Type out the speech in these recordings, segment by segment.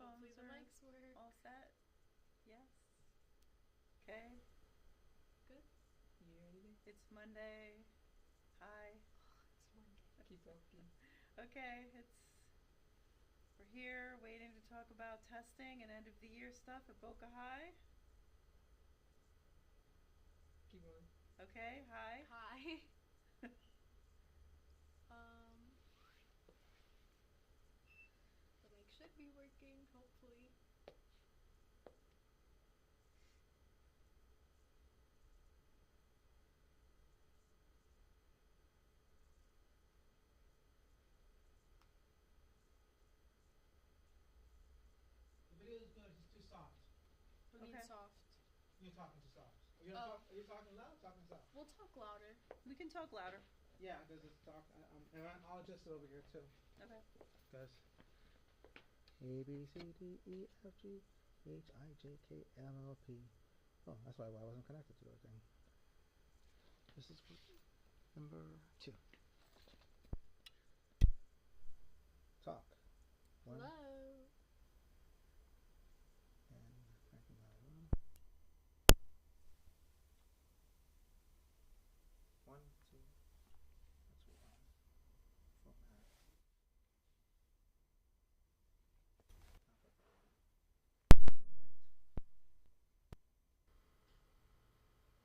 microphones Hopefully the are mics work. all set. Yes. Okay. Good. You ready? It's Monday. Hi. It's Monday. Keep talking. Okay, we're here waiting to talk about testing and end of the year stuff at Boca High. Keep going. Okay, hi. Hi. The mic should be working, hopefully. The video is good, it's too soft. What do you Okay. mean soft? You're talking too soft. Oh. Are you talking loud or talking soft? We'll talk louder. We can talk louder. Yeah, because it's talk. And I'll adjust it over here too. Okay. Because A B C D E F G H I J K L M N O P. Oh, that's why I wasn't connected to the thing. This is number 2. Talk. One. Hello. And connecting that one. 1, 2. That's 1. Format.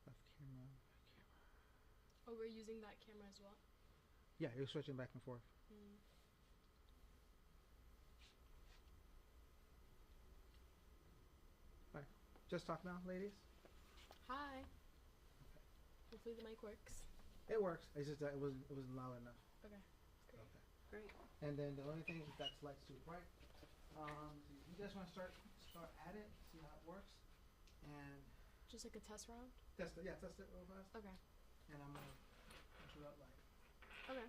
Left camera. Right camera. Oh, we're using that camera as well? Yeah, you're switching back and forth. Mm. Right. Just talk now, ladies. Hi. Okay. Hopefully the mic works. It works. It's just that it wasn't loud enough. Okay. Great. Okay. Great. And then the only thing is that's lights too bright. You guys want to start at it, see how it works, and Just like a test round? test it. Yeah, test it real fast. Okay. And I'm gonna push it out light. Okay.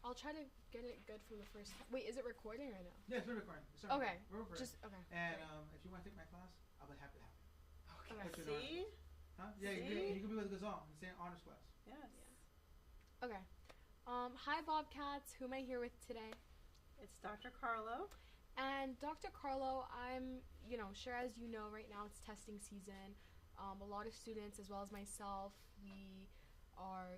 I'll try to get it good from the first. Wait, is it recording or no? Yeah, it's recording. It's Okay. We're recording. Just okay. And Great. If you want to take my class, I'll be happy to have you. Okay. Put you in See? honors. Huh? Yeah, See? you can be with Gazal and stay in honors class. Yes. Yeah. Okay. Hi Bobcats. Who am I here with today? It's Dr. Carlo. And Dr. Carlo, I'm, sure as you know, right now it's testing season. A lot of students, as well as myself, we are,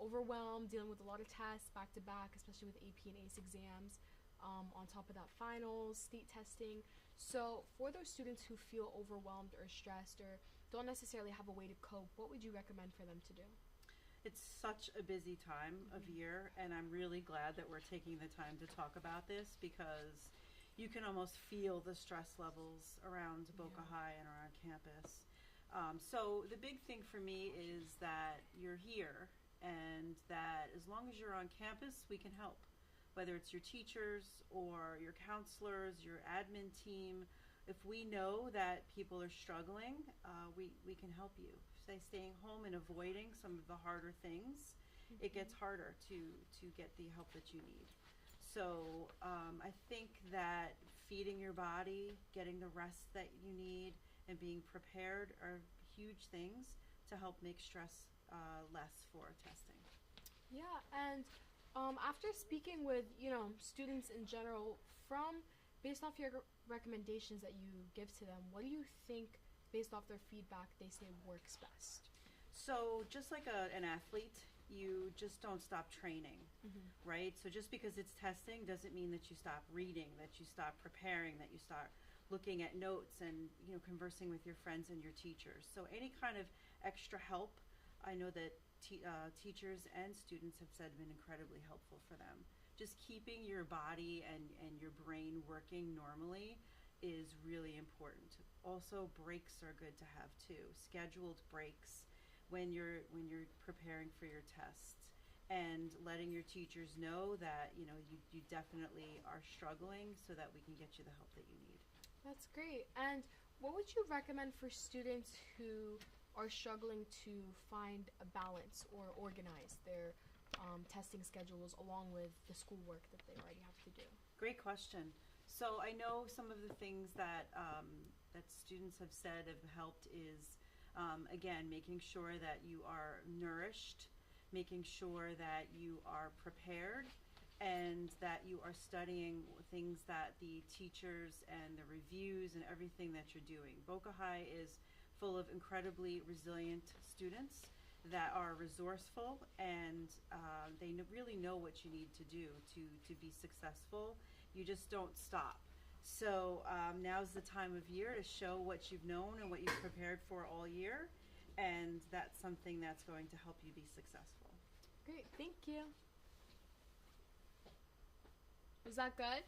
overwhelmed, dealing with a lot of tests back to back, especially with AP and ACE exams. On top of that, finals, state testing. So for those students who feel overwhelmed or stressed or don't necessarily have a way to cope, what would you recommend for them to do? It's such a busy time of year, and I'm really glad that we're taking the time to talk about this because you can almost feel the stress levels around Boca High and around campus. So the big thing for me is that you're here and that as long as you're on campus, we can help. Whether it's your teachers or your counselors, your admin team, if we know that people are struggling, we can help you. Say staying home and avoiding some of the harder things, it gets harder to get the help that you need. So I think that feeding your body, getting the rest that you need, and being prepared are huge things to help make stress less for testing. Yeah, and after speaking with, students in general, based off your recommendations that you give to them, what do you think, based off their feedback, they say works best? So just like an athlete, you just don't stop training, right? So just because it's testing doesn't mean that you stop reading, that you stop preparing, that you start looking at notes and conversing with your friends and your teachers. So any kind of extra help, I know that teachers and students have said been incredibly helpful for them. Just keeping your body and your brain working normally is really important. Also, breaks are good to have too. Scheduled breaks when you're preparing for your tests, and letting your teachers know that you definitely are struggling so that we can get you the help that you need. That's great. And what would you recommend for students who are struggling to find a balance or organize their testing schedules along with the schoolwork that they already have to do? Great question. So I know some of the things that that students have said have helped is, again, making sure that you are nourished, making sure that you are prepared, and that you are studying things that the teachers and the reviews and everything that you're doing. Boca High is full of incredibly resilient students that are resourceful, and they really know what you need to do to be successful. You just don't stop. So now's the time of year to show what you've known and what you've prepared for all year, and that's something that's going to help you be successful. Great, thank you. Was that good?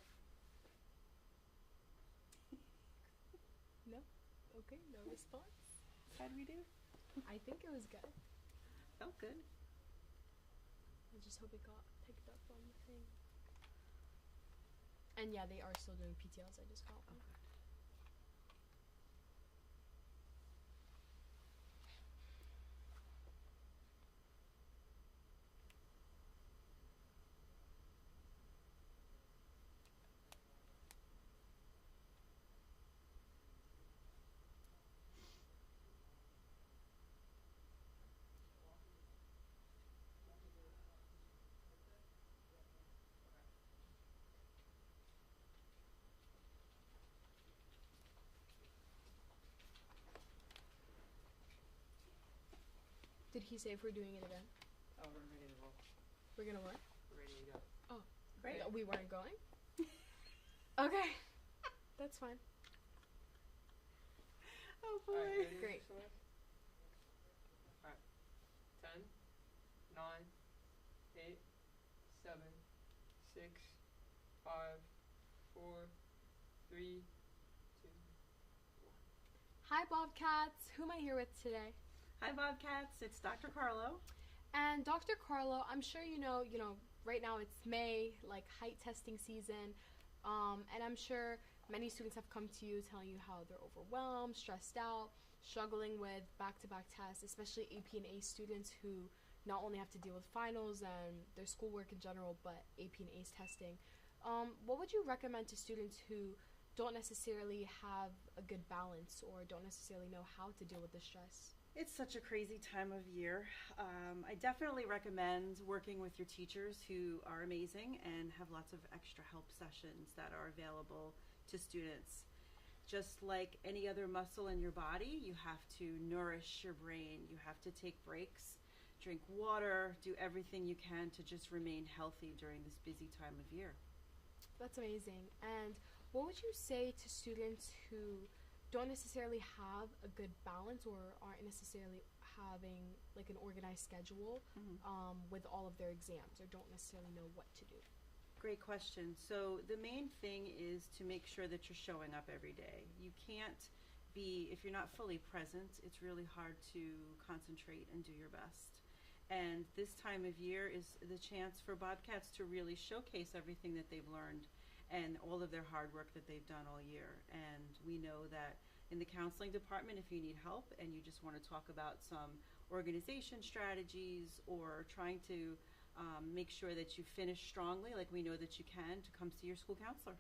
No? Okay, no response. How did we do? I think it was good. Felt good. I just hope it got picked up on the thing. And yeah, they are still doing PTLs. I just got one. Did he say if we're doing it again? Oh, we're ready to roll. We're gonna what? We're ready to go. Great. No, we weren't going? Okay. That's fine. Oh boy. Alright, ready, Great. Celeste? Alright. 10, 9, 8, 7, 6, 5, 4, 3, 2. Hi, Bobcats. Who am I here with today? Hi Bobcats, it's Dr. Carlo. And Dr. Carlo, I'm sure you know, right now it's May, like height testing season. And I'm sure many students have come to you telling you how they're overwhelmed, stressed out, struggling with back-to-back tests, especially AP and ACE students who not only have to deal with finals and their schoolwork in general, but AP and ACE testing. What would you recommend to students who don't necessarily have a good balance or don't necessarily know how to deal with the stress? It's such a crazy time of year. I definitely recommend working with your teachers who are amazing and have lots of extra help sessions that are available to students. Just like any other muscle in your body, you have to nourish your brain. You have to take breaks, drink water, do everything you can to just remain healthy during this busy time of year. That's amazing. And what would you say to students who don't necessarily have a good balance or aren't necessarily having like an organized schedule with all of their exams or don't necessarily know what to do? Great question. So the main thing is to make sure that you're showing up every day. You can't be, if you're not fully present, it's really hard to concentrate and do your best. And this time of year is the chance for Bobcats to really showcase everything that they've learned and all of their hard work that they've done all year. And we know that in the counseling department, if you need help and you just want to talk about some organization strategies or trying to make sure that you finish strongly, like we know that you can, to come see your school counselor.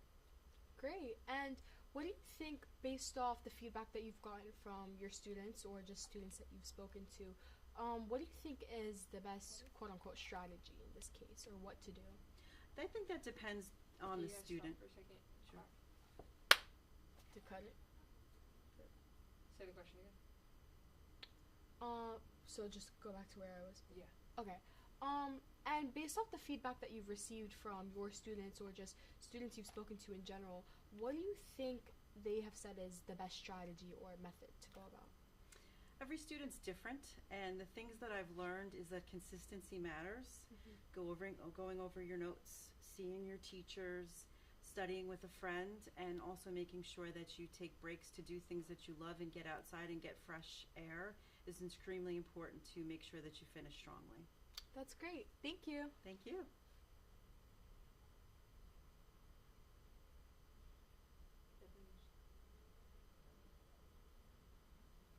Great. And what do you think, based off the feedback that you've gotten from your students or just students that you've spoken to, what do you think is the best quote-unquote strategy in this case, or what to do? I think that depends on the student. Stop for a second. Sure. To cut it? Say the question again. So just go back to where I was. Yeah. Okay. And based off the feedback that you've received from your students or just students you've spoken to in general, what do you think they have said is the best strategy or method to go about? Every student's different, and the things that I've learned is that consistency matters. Going over your notes, seeing your teachers, studying with a friend, and also making sure that you take breaks to do things that you love and get outside and get fresh air is extremely important to make sure that you finish strongly. That's great. Thank you. Thank you.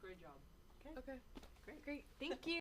Great job. Okay. Great. Great. Thank you.